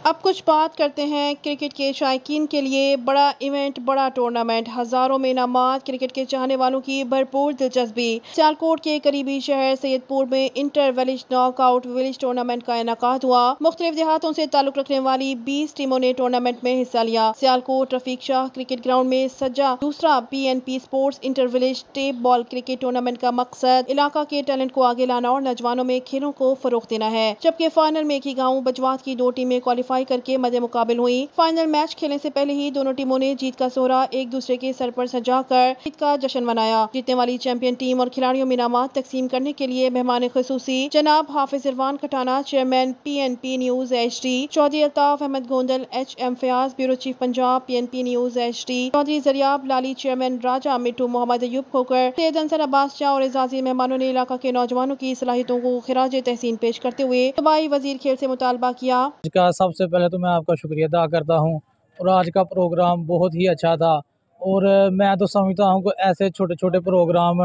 अब कुछ बात करते हैं क्रिकेट के शायकीन के लिए बड़ा इवेंट, बड़ा टूर्नामेंट, हजारों में इनामात, क्रिकेट के चाहने वालों की भरपूर दिलचस्पी। सियालकोट के करीबी शहर सैयदपुर में inter village knockout village tournament का इनेकाद हुआ। मुख्तलिफ देहातों से ताल्लुक रखने वाली 20 टीमों ने टूर्नामेंट में हिस्सा लिया। सियालकोट रफीक शाह क्रिकेट ग्राउंड में सजा दूसरा PNP sports inter village tape ball cricket tournament का मकसद इलाका के टैलेंट को आगे लाना और नौजवानों में खेलों को फरोग देना है। जबकि फाइनल में एक ही गाँव बजवात की 2 टीमें क्वालिफाई करके मध्य मुकाबिल हुई। फाइनल मैच खेलने से पहले ही दोनों टीमों ने जीत का सोहरा एक दूसरे के सर पर सजाकर जीत का जश्न मनाया। जीतने वाली चैंपियन टीम और खिलाड़ियों में इनामात तकसीम करने के लिए मेहमान खुसूसी जनाब Hafiz Irfan Khatana, chairman PNP news HD, Chaudhry Altaf Ahmed Gondal HM Fayaz, bureau chief Punjab PNP news HD, Chaudhry Zaryab Lali, chairman Raja Mittu, Mohammad Ayub Khokhar, Syed Ansar Abbas Shah और एजाजी मेहमानों ने इलाका के नौजवानों की सलाहियतों को खिराज तहसीन पेश करते हुए सूबाई वजीर खेल से मुतालबा किया। का सबसे पहले तो मैं आपका शुक्रिया अदा करता हूं और आज का प्रोग्राम बहुत ही अच्छा था और मैं तो समझता हूं कि ऐसे छोटे छोटे प्रोग्राम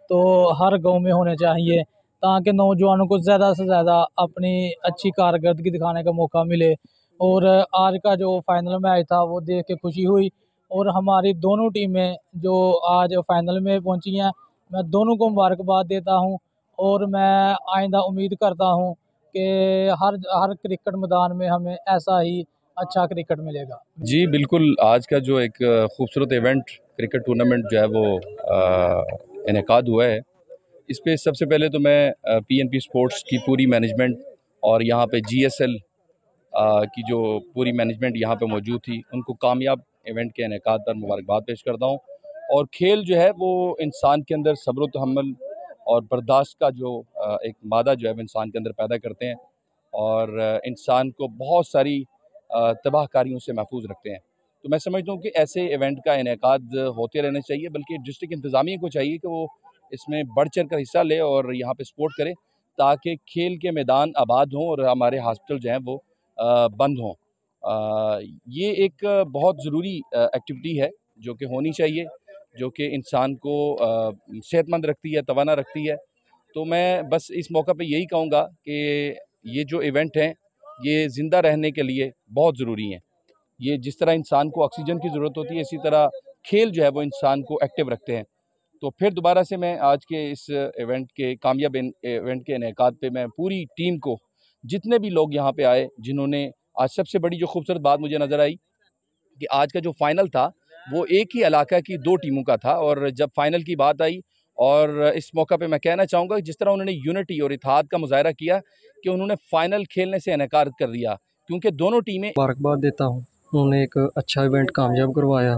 तो हर गांव में होने चाहिए ताकि नौजवानों को ज़्यादा से ज़्यादा अपनी अच्छी कारकर्दगी दिखाने का मौका मिले। और आज का जो फाइनल मैच था वो देख के खुशी हुई और हमारी दोनों टीमें जो आज फाइनल में पहुंची हैं, मैं दोनों को मुबारकबाद देता हूं और मैं आइंदा उम्मीद करता हूं कि हर हर क्रिकेट मैदान में हमें ऐसा ही अच्छा क्रिकेट मिलेगा। जी बिल्कुल, आज का जो एक खूबसूरत इवेंट क्रिकेट टूर्नामेंट जो है वो इनेकाद हुआ है, इस पे सबसे पहले तो मैं PNP स्पोर्ट्स की पूरी मैनेजमेंट और यहाँ पे GSL की जो पूरी मैनेजमेंट यहाँ पे मौजूद थी, उनको कामयाब इवेंट के इनेकाद पर मुबारकबाद पेश करता हूँ। और खेल जो है वो इंसान के अंदर सब्र तहम्मुल और बर्दाश्त का जो एक मादा जो है वो इंसान के अंदर पैदा करते हैं और इंसान को बहुत सारी तबाहकारियों से महफूज रखते हैं। तो मैं समझता हूँ कि ऐसे इवेंट का इनेकाद होते रहने चाहिए, बल्कि डिस्ट्रिक्ट इंतज़ामिया को चाहिए कि वो इसमें बढ़ चढ़ कर हिस्सा ले और यहाँ पे सपोर्ट करे ताकि खेल के मैदान आबाद हों और हमारे हॉस्पिटल जो हैं वो बंद हों। ये एक बहुत ज़रूरी एक्टिविटी है जो कि होनी चाहिए, जो कि इंसान को सेहतमंद रखती है, तवाना रखती है। तो मैं बस इस मौका पे यही कहूँगा कि ये जो इवेंट हैं ये ज़िंदा रहने के लिए बहुत ज़रूरी हैं। ये जिस तरह इंसान को ऑक्सीजन की ज़रूरत होती है, इसी तरह खेल जो है वो इंसान को एक्टिव रखते हैं। तो फिर दोबारा से मैं आज के इस इवेंट के कामयाब इवेंट के इनेकाद पे मैं पूरी टीम को, जितने भी लोग यहाँ पे आए, जिन्होंने आज सबसे बड़ी जो खूबसूरत बात मुझे नज़र आई कि आज का जो फाइनल था वो एक ही इलाका की 2 टीमों का था और जब फाइनल की बात आई और इस मौका पे मैं कहना चाहूँगा जिस तरह उन्होंने यूनिटी और इत्तेहाद का मुजाहरा किया कि उन्होंने फाइनल खेलने से इनकार कर दिया, क्योंकि दोनों टीमें मुबारकबाद देता हूँ। उन्होंने एक अच्छा इवेंट कामयाब करवाया।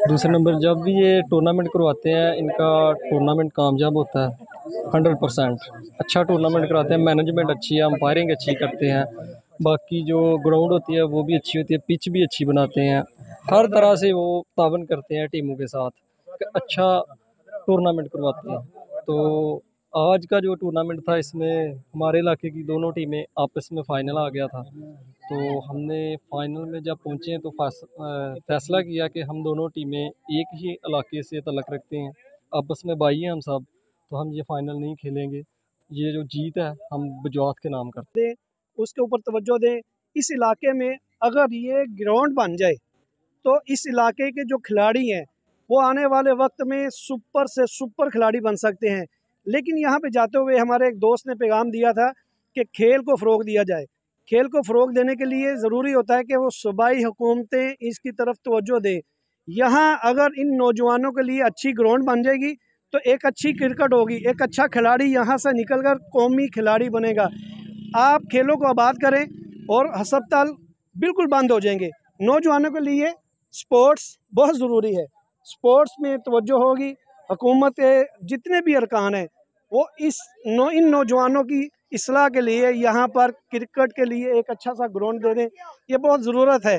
दूसरे नंबर जब भी ये टूर्नामेंट करवाते हैं, इनका टूर्नामेंट कामयाब होता है 100%। अच्छा टूर्नामेंट कराते हैं, मैनेजमेंट अच्छी है, अंपायरिंग अच्छी करते हैं, बाकी जो ग्राउंड होती है वो भी अच्छी होती है, पिच भी अच्छी बनाते हैं, हर तरह से वो तावन करते हैं टीमों के साथ, अच्छा टूर्नामेंट करवाते हैं। तो आज का जो टूर्नामेंट था इसमें हमारे इलाके की दोनों टीमें आपस में फ़ाइनल आ गया था। तो हमने फ़ाइनल में जब पहुँचे तो फ़ैसला किया कि हम दोनों टीमें एक ही इलाके से तल्लुक़ रखते हैं, आपस में भाई हैं हम सब, तो हम ये फ़ाइनल नहीं खेलेंगे। ये जो जीत है हम बजवात के नाम करते हैं। उसके ऊपर तवज्जो दें। इस इलाके में अगर ये ग्राउंड बन जाए तो इस इलाके के जो खिलाड़ी हैं वो आने वाले वक्त में सुपर से सुपर खिलाड़ी बन सकते हैं। लेकिन यहाँ पे जाते हुए हमारे एक दोस्त ने पैगाम दिया था कि खेल को फ़रोग दिया जाए। खेल को फ़रोग देने के लिए ज़रूरी होता है कि वो सूबाई हुकूमतें इसकी तरफ तवज्जो दें। यहाँ अगर इन नौजवानों के लिए अच्छी ग्राउंड बन जाएगी तो एक अच्छी क्रिकेट होगी, एक अच्छा खिलाड़ी यहाँ से निकल कर कौमी खिलाड़ी बनेगा। आप खेलों को आबाद करें और हस्पताल बिल्कुल बंद हो जाएंगे। नौजवानों के लिए स्पोर्ट्स बहुत ज़रूरी है। स्पोर्ट्स में तवज्जो होगी, हुकूमत के जितने भी अरकान हैं वो इन नौजवानों की इस्लाह के लिए यहाँ पर क्रिकेट के लिए एक अच्छा सा ग्राउंड दे दें, ये बहुत ज़रूरत है।